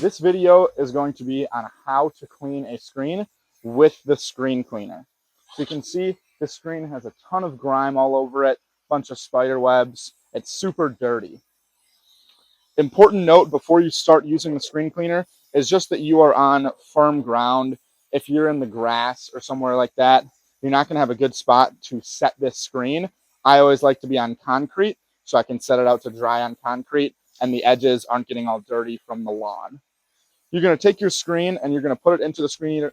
This video is going to be on how to clean a screen with the screen cleaner. So you can see this screen has a ton of grime all over it, bunch of spider webs. It's super dirty. Important note before you start using the screen cleaner is just that you are on firm ground. If you're in the grass or somewhere like that, you're not going to have a good spot to set this screen. I always like to be on concrete so I can set it out to dry on concrete and the edges aren't getting all dirty from the lawn. You're going to take your screen and you're going to put it into the screen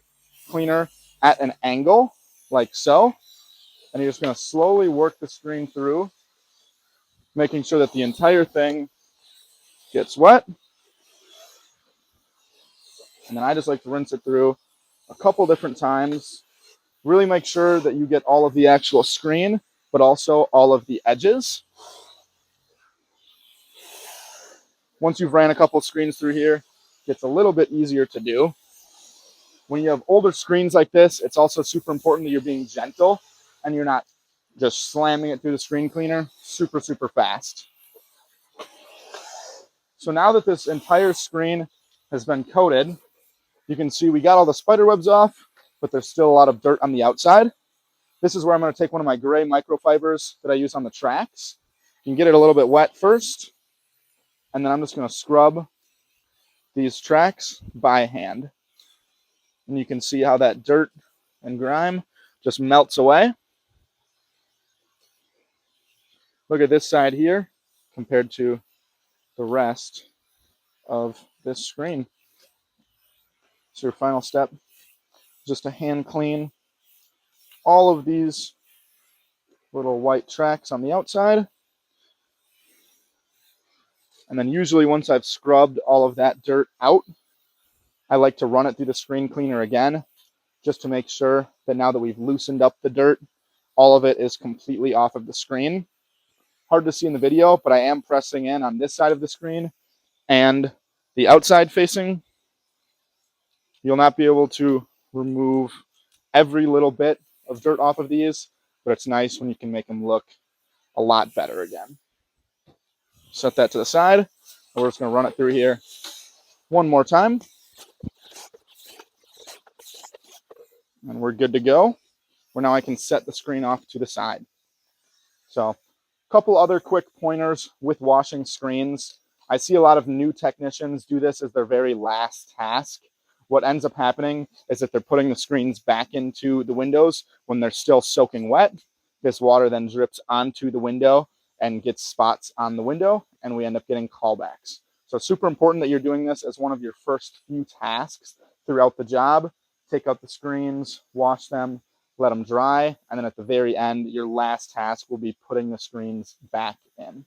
cleaner at an angle like so. And you're just going to slowly work the screen through, making sure that the entire thing gets wet. And then I just like to rinse it through a couple different times. Really make sure that you get all of the actual screen, but also all of the edges. Once you've ran a couple screens through here, it gets a little bit easier to do. When you have older screens like this, it's also super important that you're being gentle and you're not just slamming it through the screen cleaner super fast. So now that this entire screen has been coated, you can see we got all the spider webs off, but there's still a lot of dirt on the outside. This is where I'm going to take one of my gray microfibers that I use on the tracks. You can get it a little bit wet first, and then I'm just going to scrub these tracks by hand. And you can see how that dirt and grime just melts away. Look at this side here compared to the rest of this screen. So your final step, just to hand clean all of these little white tracks on the outside. And then usually once I've scrubbed all of that dirt out, I like to run it through the screen cleaner again, just to make sure that now that we've loosened up the dirt, all of it is completely off of the screen. Hard to see in the video, but I am pressing in on this side of the screen and the outside facing. You'll not be able to remove every little bit of dirt off of these, but it's nice when you can make them look a lot better again. Set that to the side. We're just going to run it through here one more time. And we're good to go. Where now I can set the screen off to the side. So a couple other quick pointers with washing screens. I see a lot of new technicians do this as their very last task. What ends up happening is that they're putting the screens back into the windows when they're still soaking wet. This water then drips onto the window and gets spots on the window, and we end up getting callbacks. So it's super important that you're doing this as one of your first few tasks throughout the job. Take out the screens, wash them, let them dry, and then at the very end, your last task will be putting the screens back in.